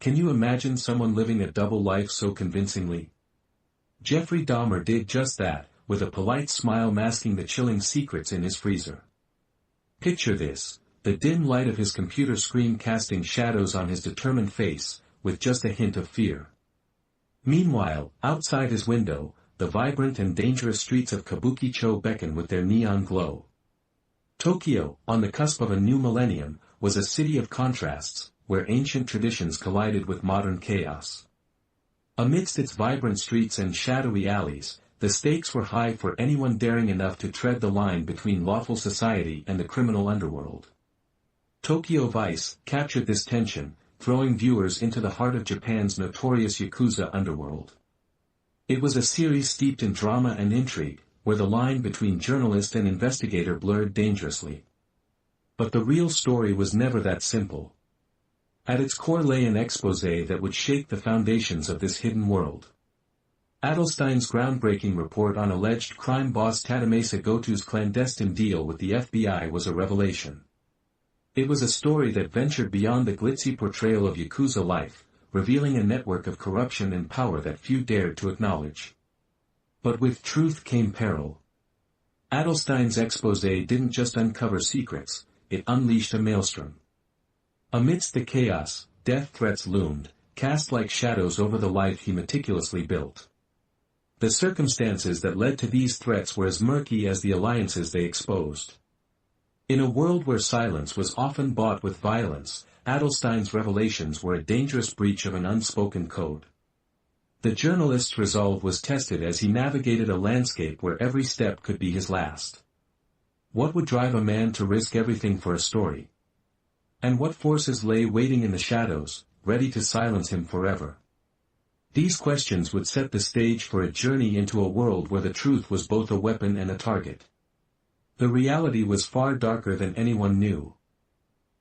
Can you imagine someone living a double life so convincingly? Jeffrey Dahmer did just that, with a polite smile masking the chilling secrets in his freezer. Picture this, the dim light of his computer screen casting shadows on his determined face, with just a hint of fear. Meanwhile, outside his window, the vibrant and dangerous streets of Kabukicho beckon with their neon glow. Tokyo, on the cusp of a new millennium, was a city of contrasts, where ancient traditions collided with modern chaos. Amidst its vibrant streets and shadowy alleys, the stakes were high for anyone daring enough to tread the line between lawful society and the criminal underworld. Tokyo Vice captured this tension, throwing viewers into the heart of Japan's notorious Yakuza underworld. It was a series steeped in drama and intrigue, where the line between journalist and investigator blurred dangerously. But the real story was never that simple. At its core lay an exposé that would shake the foundations of this hidden world. Adelstein's groundbreaking report on alleged crime boss Tadamasa Goto's clandestine deal with the FBI was a revelation. It was a story that ventured beyond the glitzy portrayal of Yakuza life, revealing a network of corruption and power that few dared to acknowledge. But with truth came peril. Adelstein's exposé didn't just uncover secrets, it unleashed a maelstrom. Amidst the chaos, death threats loomed, cast like shadows over the life he meticulously built. The circumstances that led to these threats were as murky as the alliances they exposed. In a world where silence was often bought with violence, Adelstein's revelations were a dangerous breach of an unspoken code. The journalist's resolve was tested as he navigated a landscape where every step could be his last. What would drive a man to risk everything for a story? And what forces lay waiting in the shadows, ready to silence him forever? These questions would set the stage for a journey into a world where the truth was both a weapon and a target. The reality was far darker than anyone knew.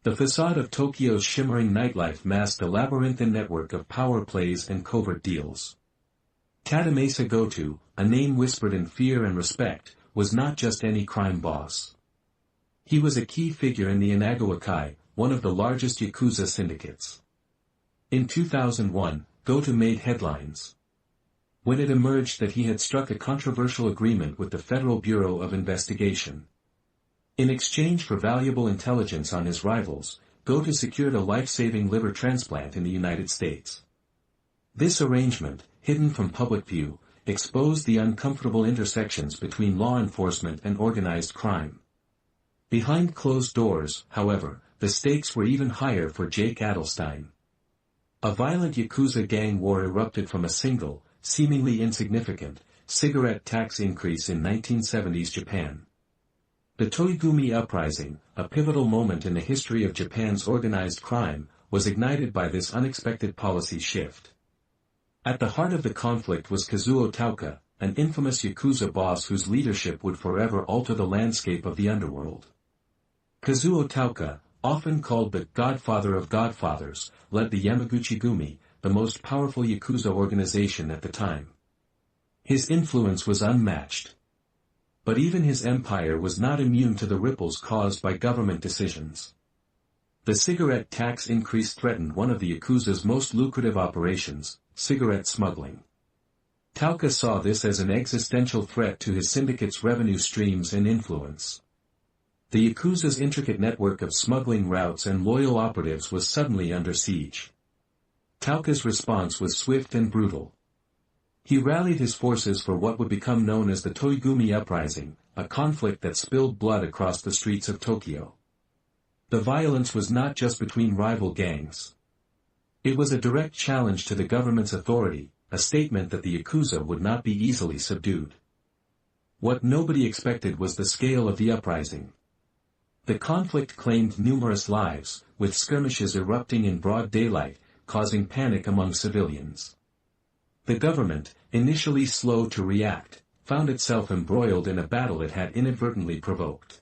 The facade of Tokyo's shimmering nightlife masked a labyrinthine network of power plays and covert deals. Tadamasa Goto, a name whispered in fear and respect, was not just any crime boss. He was a key figure in the Inagawakai, one of the largest Yakuza syndicates. In 2001, Goto made headlines when it emerged that he had struck a controversial agreement with the Federal Bureau of Investigation. In exchange for valuable intelligence on his rivals, Goto secured a life-saving liver transplant in the United States. This arrangement, hidden from public view, exposed the uncomfortable intersections between law enforcement and organized crime. Behind closed doors, however, the stakes were even higher for Jake Adelstein. A violent Yakuza gang war erupted from a single, seemingly insignificant, cigarette tax increase in 1970s Japan. The Toei-gumi Uprising, a pivotal moment in the history of Japan's organized crime, was ignited by this unexpected policy shift. At the heart of the conflict was Kazuo Tauka, an infamous Yakuza boss whose leadership would forever alter the landscape of the underworld. Kazuo Tauka, often called the Godfather of Godfathers, led the Yamaguchi-gumi, the most powerful Yakuza organization at the time. His influence was unmatched. But even his empire was not immune to the ripples caused by government decisions. The cigarette tax increase threatened one of the Yakuza's most lucrative operations, cigarette smuggling. Tauka saw this as an existential threat to his syndicate's revenue streams and influence. The Yakuza's intricate network of smuggling routes and loyal operatives was suddenly under siege. Tauka's response was swift and brutal. He rallied his forces for what would become known as the Toei-gumi Uprising, a conflict that spilled blood across the streets of Tokyo. The violence was not just between rival gangs. It was a direct challenge to the government's authority, a statement that the Yakuza would not be easily subdued. What nobody expected was the scale of the uprising. The conflict claimed numerous lives, with skirmishes erupting in broad daylight, causing panic among civilians. The government, initially slow to react, found itself embroiled in a battle it had inadvertently provoked.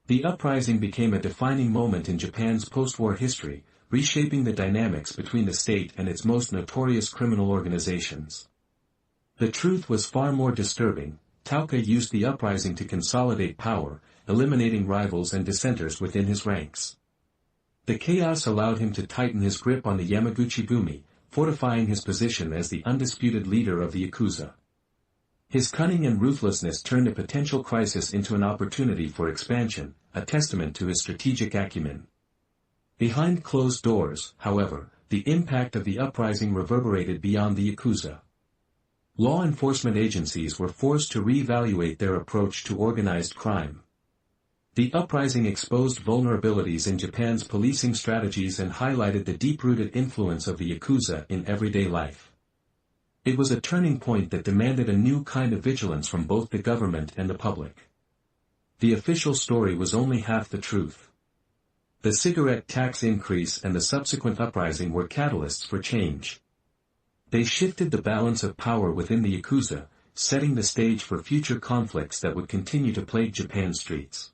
The uprising became a defining moment in Japan's post-war history, reshaping the dynamics between the state and its most notorious criminal organizations. The truth was far more disturbing. Tauka used the uprising to consolidate power, eliminating rivals and dissenters within his ranks. The chaos allowed him to tighten his grip on the Yamaguchi-gumi, fortifying his position as the undisputed leader of the Yakuza. His cunning and ruthlessness turned a potential crisis into an opportunity for expansion, a testament to his strategic acumen. Behind closed doors, however, the impact of the uprising reverberated beyond the Yakuza. Law enforcement agencies were forced to reevaluate their approach to organized crime. The uprising exposed vulnerabilities in Japan's policing strategies and highlighted the deep-rooted influence of the Yakuza in everyday life. It was a turning point that demanded a new kind of vigilance from both the government and the public. The official story was only half the truth. The cigarette tax increase and the subsequent uprising were catalysts for change. They shifted the balance of power within the Yakuza, setting the stage for future conflicts that would continue to plague Japan's streets.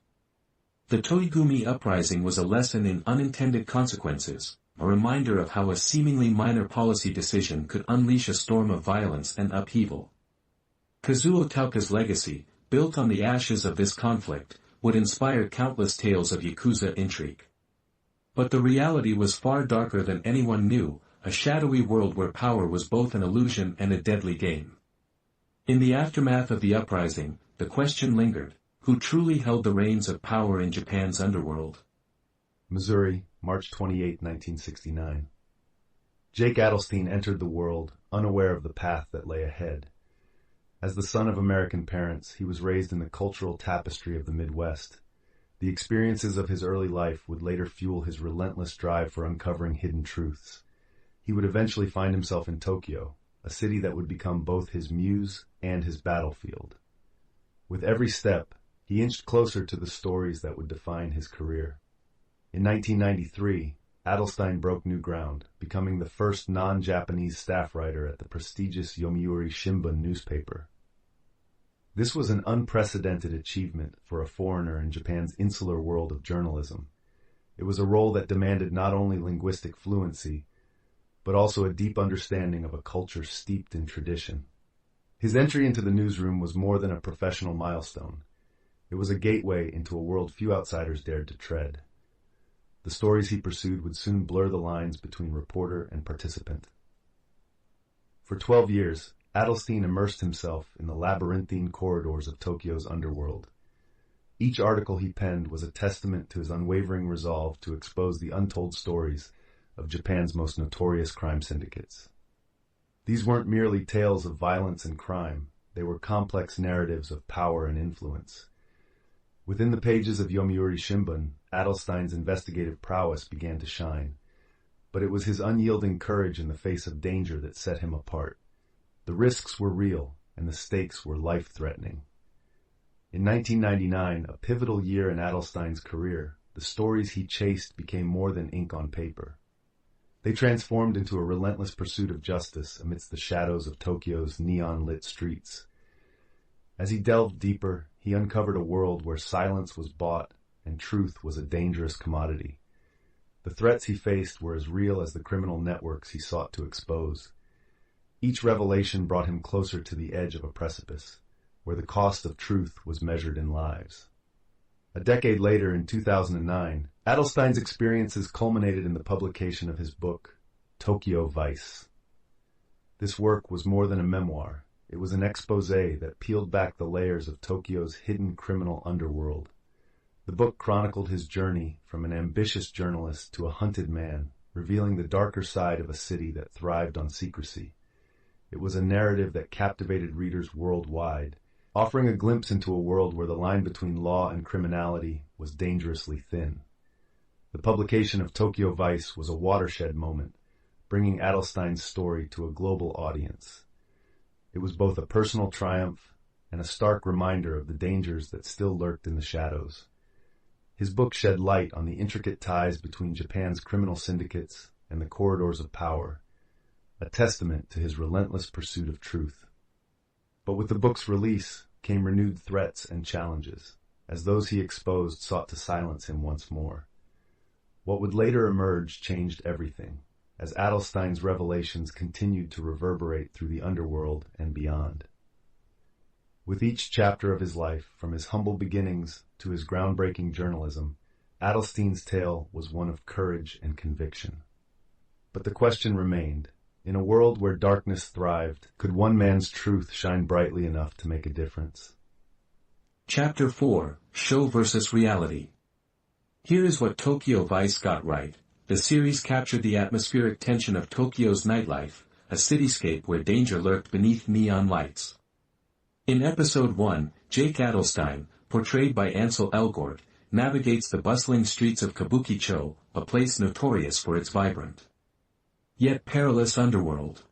The Toei-gumi uprising was a lesson in unintended consequences, a reminder of how a seemingly minor policy decision could unleash a storm of violence and upheaval. Kazuo Tauka's legacy, built on the ashes of this conflict, would inspire countless tales of Yakuza intrigue. But the reality was far darker than anyone knew, a shadowy world where power was both an illusion and a deadly game. In the aftermath of the uprising, the question lingered: who truly held the reins of power in Japan's underworld? Missouri, March 28, 1969. Jake Adelstein entered the world, unaware of the path that lay ahead. As the son of American parents, he was raised in the cultural tapestry of the Midwest. The experiences of his early life would later fuel his relentless drive for uncovering hidden truths. He would eventually find himself in Tokyo, a city that would become both his muse and his battlefield. With every step, he inched closer to the stories that would define his career. In 1993, Adelstein broke new ground, becoming the first non-Japanese staff writer at the prestigious Yomiuri Shimbun newspaper. This was an unprecedented achievement for a foreigner in Japan's insular world of journalism. It was a role that demanded not only linguistic fluency, but also a deep understanding of a culture steeped in tradition. His entry into the newsroom was more than a professional milestone. It was a gateway into a world few outsiders dared to tread. The stories he pursued would soon blur the lines between reporter and participant. For 12 years, Adelstein immersed himself in the labyrinthine corridors of Tokyo's underworld. Each article he penned was a testament to his unwavering resolve to expose the untold stories of Japan's most notorious crime syndicates. These weren't merely tales of violence and crime, they were complex narratives of power and influence. Within the pages of Yomiuri Shimbun, Adelstein's investigative prowess began to shine. But it was his unyielding courage in the face of danger that set him apart. The risks were real, and the stakes were life-threatening. In 1999, a pivotal year in Adelstein's career, the stories he chased became more than ink on paper. They transformed into a relentless pursuit of justice amidst the shadows of Tokyo's neon-lit streets. As he delved deeper, he uncovered a world where silence was bought and truth was a dangerous commodity. The threats he faced were as real as the criminal networks he sought to expose. Each revelation brought him closer to the edge of a precipice, where the cost of truth was measured in lives. A decade later, in 2009, Adelstein's experiences culminated in the publication of his book, Tokyo Vice. This work was more than a memoir. It was an exposé that peeled back the layers of Tokyo's hidden criminal underworld. The book chronicled his journey from an ambitious journalist to a hunted man, revealing the darker side of a city that thrived on secrecy. It was a narrative that captivated readers worldwide, offering a glimpse into a world where the line between law and criminality was dangerously thin. The publication of Tokyo Vice was a watershed moment, bringing Adelstein's story to a global audience. It was both a personal triumph and a stark reminder of the dangers that still lurked in the shadows. His book shed light on the intricate ties between Japan's criminal syndicates and the corridors of power, a testament to his relentless pursuit of truth. But with the book's release came renewed threats and challenges, as those he exposed sought to silence him once more. What would later emerge changed everything, as Adelstein's revelations continued to reverberate through the underworld and beyond. With each chapter of his life, from his humble beginnings to his groundbreaking journalism, Adelstein's tale was one of courage and conviction. But the question remained, in a world where darkness thrived, could one man's truth shine brightly enough to make a difference? Chapter 4, Show versus Reality. Here is what Tokyo Vice got right. The series captured the atmospheric tension of Tokyo's nightlife, a cityscape where danger lurked beneath neon lights. In Episode 1, Jake Adelstein, portrayed by Ansel Elgort, navigates the bustling streets of Kabukicho, a place notorious for its vibrant, yet perilous underworld.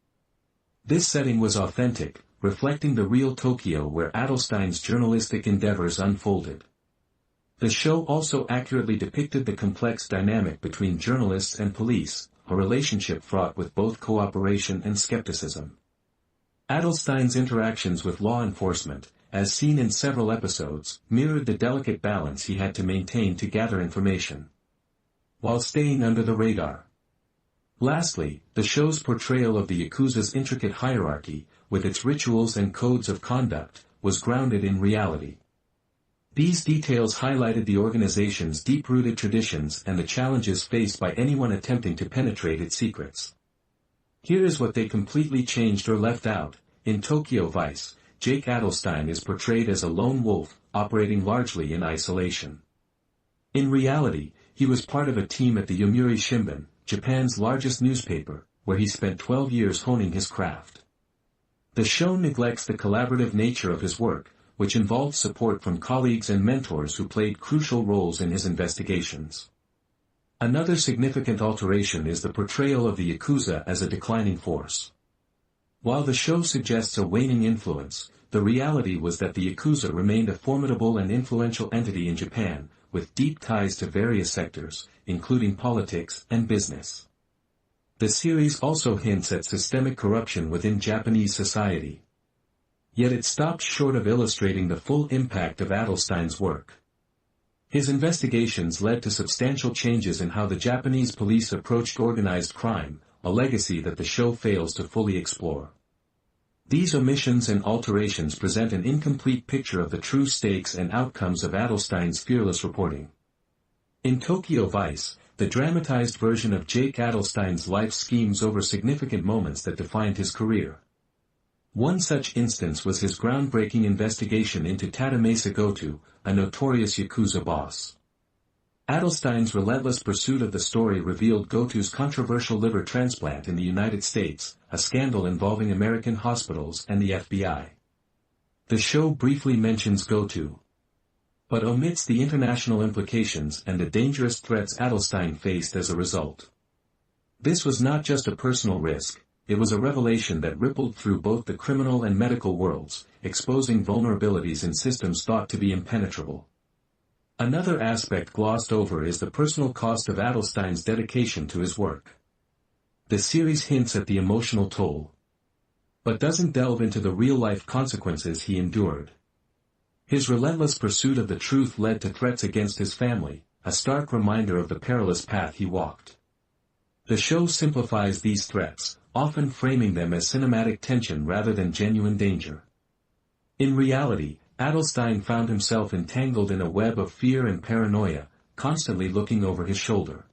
This setting was authentic, reflecting the real Tokyo where Adelstein's journalistic endeavors unfolded. The show also accurately depicted the complex dynamic between journalists and police, a relationship fraught with both cooperation and skepticism. Adelstein's interactions with law enforcement, as seen in several episodes, mirrored the delicate balance he had to maintain to gather information, while staying under the radar. Lastly, the show's portrayal of the Yakuza's intricate hierarchy, with its rituals and codes of conduct, was grounded in reality. These details highlighted the organization's deep-rooted traditions and the challenges faced by anyone attempting to penetrate its secrets. Here is what they completely changed or left out. In Tokyo Vice, Jake Adelstein is portrayed as a lone wolf, operating largely in isolation. In reality, he was part of a team at the Yomiuri Shimbun, Japan's largest newspaper, where he spent 12 years honing his craft. The show neglects the collaborative nature of his work, which involved support from colleagues and mentors who played crucial roles in his investigations. Another significant alteration is the portrayal of the Yakuza as a declining force. While the show suggests a waning influence, the reality was that the Yakuza remained a formidable and influential entity in Japan, with deep ties to various sectors, including politics and business. The series also hints at systemic corruption within Japanese society. Yet it stops short of illustrating the full impact of Adelstein's work. His investigations led to substantial changes in how the Japanese police approached organized crime, a legacy that the show fails to fully explore. These omissions and alterations present an incomplete picture of the true stakes and outcomes of Adelstein's fearless reporting. In Tokyo Vice, the dramatized version of Jake Adelstein's life schemes over significant moments that defined his career. One such instance was his groundbreaking investigation into Tadamasa Goto, a notorious Yakuza boss. Adelstein's relentless pursuit of the story revealed Goto's controversial liver transplant in the United States, a scandal involving American hospitals and the FBI. The show briefly mentions Goto, but omits the international implications and the dangerous threats Adelstein faced as a result. This was not just a personal risk, it was a revelation that rippled through both the criminal and medical worlds, exposing vulnerabilities in systems thought to be impenetrable. Another aspect glossed over is the personal cost of Adelstein's dedication to his work. The series hints at the emotional toll, but doesn't delve into the real-life consequences he endured. His relentless pursuit of the truth led to threats against his family, a stark reminder of the perilous path he walked. The show simplifies these threats, often framing them as cinematic tension rather than genuine danger. In reality, Adelstein found himself entangled in a web of fear and paranoia, constantly looking over his shoulder.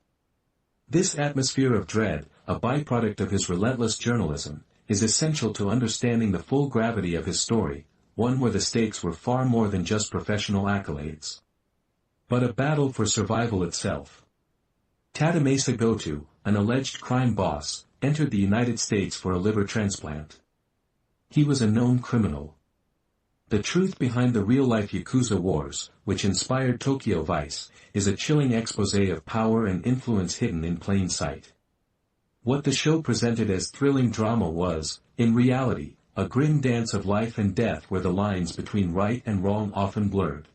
This atmosphere of dread, a byproduct of his relentless journalism, is essential to understanding the full gravity of his story, one where the stakes were far more than just professional accolades, but a battle for survival itself. Tadamasa Goto, an alleged crime boss, entered the United States for a liver transplant. He was a known criminal. The truth behind the real-life Yakuza wars, which inspired Tokyo Vice, is a chilling exposé of power and influence hidden in plain sight. What the show presented as thrilling drama was, in reality, a grim dance of life and death where the lines between right and wrong often blurred.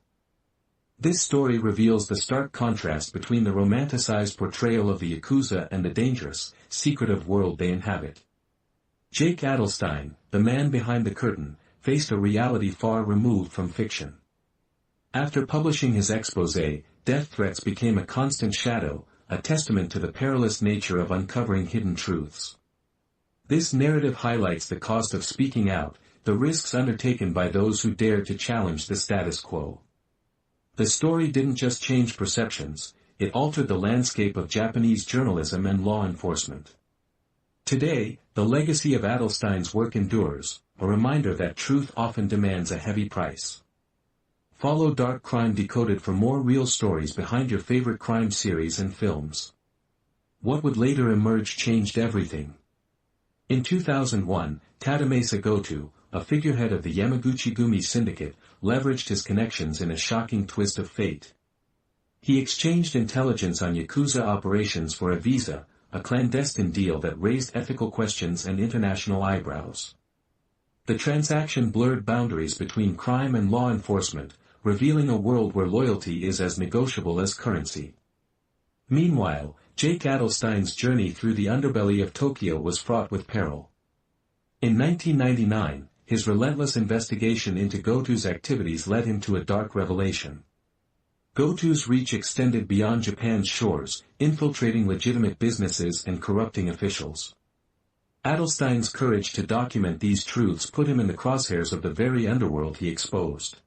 This story reveals the stark contrast between the romanticized portrayal of the Yakuza and the dangerous, secretive world they inhabit. Jake Adelstein, the man behind the curtain, faced a reality far removed from fiction. After publishing his exposé, death threats became a constant shadow, a testament to the perilous nature of uncovering hidden truths. This narrative highlights the cost of speaking out, the risks undertaken by those who dare to challenge the status quo. The story didn't just change perceptions, it altered the landscape of Japanese journalism and law enforcement. Today, the legacy of Adelstein's work endures, a reminder that truth often demands a heavy price. Follow Dark Crime Decoded for more real stories behind your favorite crime series and films. What would later emerge changed everything. In 2001, Tadamasa Goto, a figurehead of the Yamaguchi-gumi syndicate, leveraged his connections in a shocking twist of fate. He exchanged intelligence on Yakuza operations for a visa, a clandestine deal that raised ethical questions and international eyebrows. The transaction blurred boundaries between crime and law enforcement, revealing a world where loyalty is as negotiable as currency. Meanwhile, Jake Adelstein's journey through the underbelly of Tokyo was fraught with peril. In 1999, his relentless investigation into Goto's activities led him to a dark revelation. Goto's reach extended beyond Japan's shores, infiltrating legitimate businesses and corrupting officials. Adelstein's courage to document these truths put him in the crosshairs of the very underworld he exposed.